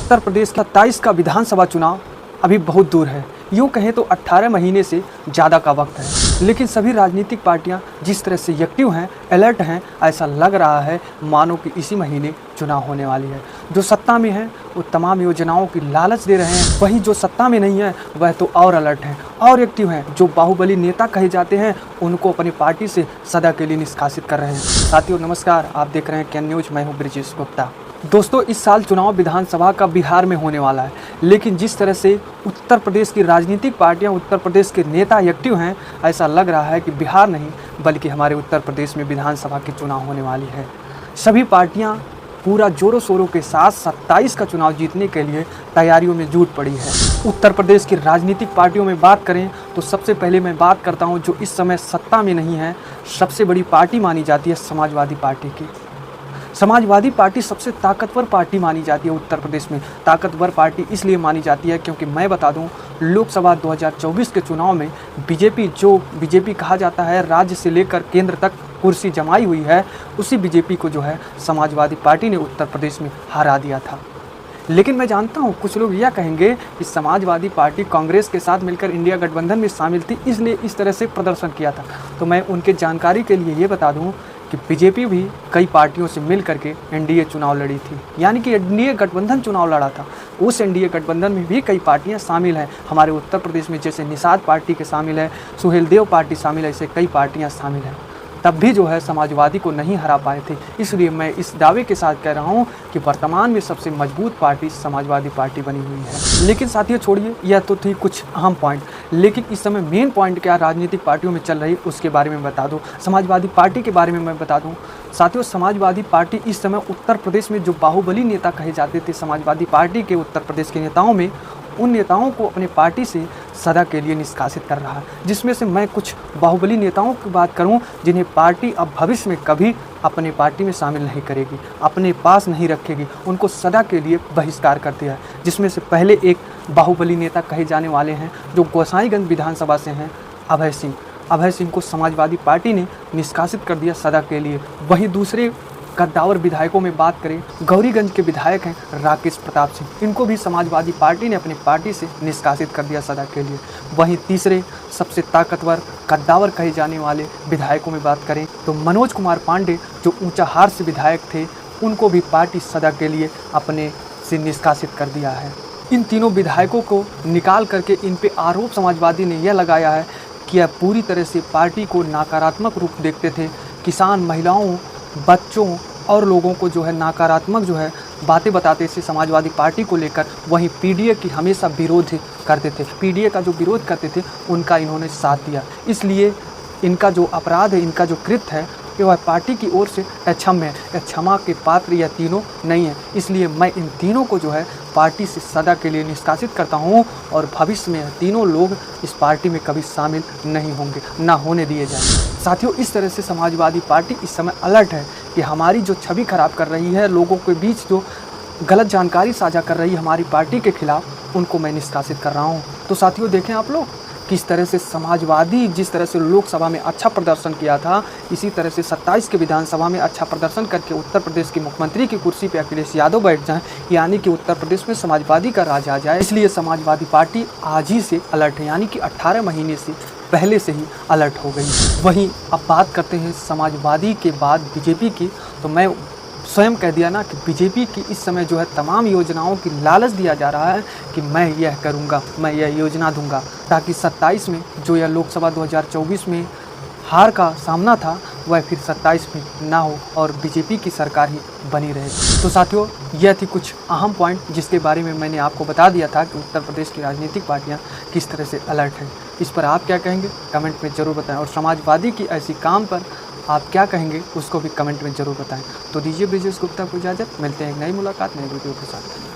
उत्तर प्रदेश का 27 का विधानसभा चुनाव अभी बहुत दूर है। यूँ कहें तो 18 महीने से ज़्यादा का वक्त है, लेकिन सभी राजनीतिक पार्टियां जिस तरह से एक्टिव हैं, अलर्ट हैं, ऐसा लग रहा है मानो कि इसी महीने चुनाव होने वाली है। जो सत्ता में हैं वो तमाम योजनाओं की लालच दे रहे हैं, वहीं जो सत्ता में नहीं है वह तो और अलर्ट हैं और एक्टिव हैं। जो बाहुबली नेता कहे जाते हैं उनको अपनी पार्टी से सदा के लिए निष्कासित कर रहे हैं। साथियों नमस्कार, आप देख रहे हैं कैन न्यूज, मैं हूँ ब्रिजेश गुप्ता। दोस्तों, इस साल चुनाव विधानसभा का बिहार में होने वाला है, लेकिन जिस तरह से उत्तर प्रदेश की राजनीतिक पार्टियां, उत्तर प्रदेश के नेता एक्टिव हैं, ऐसा लग रहा है कि बिहार नहीं बल्कि हमारे उत्तर प्रदेश में विधानसभा के चुनाव होने वाली है। सभी पार्टियां पूरा जोरों शोरों के साथ 27 का चुनाव जीतने के लिए तैयारियों में जुट पड़ी है। उत्तर प्रदेश की राजनीतिक पार्टियों में बात करें तो सबसे पहले मैं बात करता हूं जो इस समय सत्ता में नहीं है। सबसे बड़ी पार्टी मानी जाती है समाजवादी पार्टी की। समाजवादी पार्टी सबसे ताकतवर पार्टी मानी जाती है उत्तर प्रदेश में। ताकतवर पार्टी इसलिए मानी जाती है क्योंकि मैं बता दूं, लोकसभा 2024 के चुनाव में बीजेपी कहा जाता है राज्य से लेकर केंद्र तक कुर्सी जमाई हुई है, उसी बीजेपी को जो है समाजवादी पार्टी ने उत्तर प्रदेश में हरा दिया था। लेकिन मैं जानता हूं कुछ लोग यह कहेंगे कि समाजवादी पार्टी कांग्रेस के साथ मिलकर इंडिया गठबंधन में शामिल थी, इसलिए इस तरह से प्रदर्शन किया था। तो मैं उनके जानकारी के लिए ये बता दूं कि बीजेपी भी कई पार्टियों से मिल करके एनडीए चुनाव लड़ी थी, यानी कि एनडीए गठबंधन चुनाव लड़ा था। उस एनडीए गठबंधन में भी कई पार्टियां शामिल हैं हमारे उत्तर प्रदेश में, जैसे निषाद पार्टी के शामिल है, सुहेलदेव पार्टी शामिल है, ऐसे कई पार्टियां शामिल हैं। तब भी जो है समाजवादी को नहीं हरा पाए थे। इसलिए मैं इस दावे के साथ कह रहा हूँ कि वर्तमान में सबसे मजबूत पार्टी समाजवादी पार्टी बनी हुई है। लेकिन साथियों छोड़िए, यह तो थी कुछ अहम पॉइंट, लेकिन इस समय मेन पॉइंट क्या राजनीतिक पार्टियों में चल रही उसके बारे में बता दूँ। समाजवादी पार्टी के बारे में मैं बता दूँ। साथियों, समाजवादी पार्टी इस समय उत्तर प्रदेश में जो बाहुबली नेता कहे जाते थे समाजवादी पार्टी के उत्तर प्रदेश के नेताओं में, उन नेताओं को अपनी पार्टी से सदा के लिए निष्कासित कर रहा है। जिसमें से मैं कुछ बाहुबली नेताओं की बात करूं जिन्हें पार्टी अब भविष्य में कभी अपनी पार्टी में शामिल नहीं करेगी, अपने पास नहीं रखेगी, उनको सदा के लिए बहिष्कार कर दिया है। जिसमें से पहले एक बाहुबली नेता कहे जाने वाले हैं जो गोसाईगंज विधानसभा से हैं, अभय सिंह। अभय सिंह को समाजवादी पार्टी ने निष्कासित कर दिया सदा के लिए। वहीं दूसरे कद्दावर विधायकों में बात करें, गौरीगंज के विधायक हैं राकेश प्रताप सिंह, इनको भी समाजवादी पार्टी ने अपनी पार्टी से निष्कासित कर दिया सदा के लिए। वहीं तीसरे सबसे ताकतवर कद्दावर कहे जाने वाले विधायकों में बात करें तो मनोज कुमार पांडे जो ऊंचाहार से विधायक थे, उनको भी पार्टी सदा के लिए अपने से निष्कासित कर दिया है। इन तीनों विधायकों को निकाल करके इन पे आरोप समाजवादी ने यह लगाया है कि यह पूरी तरह से पार्टी को नकारात्मक रूप देखते थे। किसान, महिलाओं, बच्चों और लोगों को जो है नकारात्मक जो है बातें बताते थे समाजवादी पार्टी को लेकर। वहीं पीडीए की हमेशा विरोध करते थे, पीडीए का जो विरोध करते थे उनका इन्होंने साथ दिया। इसलिए इनका जो अपराध है, इनका जो कृत्य है, कि वह पार्टी की ओर से अक्षम्य है, क्षमा के पात्र यह तीनों नहीं है। इसलिए मैं इन तीनों को जो है पार्टी से सदा के लिए निष्कासित करता हूं और भविष्य में तीनों लोग इस पार्टी में कभी शामिल नहीं होंगे, ना होने दिए जाएंगे। साथियों, इस तरह से समाजवादी पार्टी इस समय अलर्ट है कि हमारी जो छवि खराब कर रही है, लोगों के बीच जो गलत जानकारी साझा कर रही है हमारी पार्टी के खिलाफ, उनको मैं निष्कासित कर रहा हूँ। तो साथियों देखें आप लोग किस तरह से समाजवादी जिस तरह से लोकसभा में अच्छा प्रदर्शन किया था, इसी तरह से 27 के विधानसभा में अच्छा प्रदर्शन करके उत्तर प्रदेश के मुख्यमंत्री की कुर्सी पे अखिलेश यादव बैठ जाएं, यानी कि उत्तर प्रदेश में समाजवादी का राज आ जाए। इसलिए समाजवादी पार्टी आज ही से अलर्ट है, यानी कि 18 महीने से पहले से ही अलर्ट हो गई। वहीं अब बात करते हैं समाजवादी के बाद बीजेपी की, तो मैं स्वयं कह दिया ना कि बीजेपी की इस समय जो है तमाम योजनाओं की लालच दिया जा रहा है कि मैं यह करूंगा, मैं यह योजना दूंगा, ताकि 27 में जो यह लोकसभा 2024 में हार का सामना था वह फिर 27 में ना हो और बीजेपी की सरकार ही बनी रहे। तो साथियों, यह थी कुछ अहम पॉइंट जिसके बारे में मैंने आपको बता दिया था कि उत्तर प्रदेश की राजनीतिक पार्टियां किस तरह से अलर्ट हैं। इस पर आप क्या कहेंगे कमेंट में ज़रूर बताएं, और समाजवादी की ऐसी काम पर आप क्या कहेंगे उसको भी कमेंट में ज़रूर बताएं। तो दीजिए ब्रिजेश गुप्ता को इजाज़त, मिलते हैं एक नई मुलाकात नई वीडियो के साथ।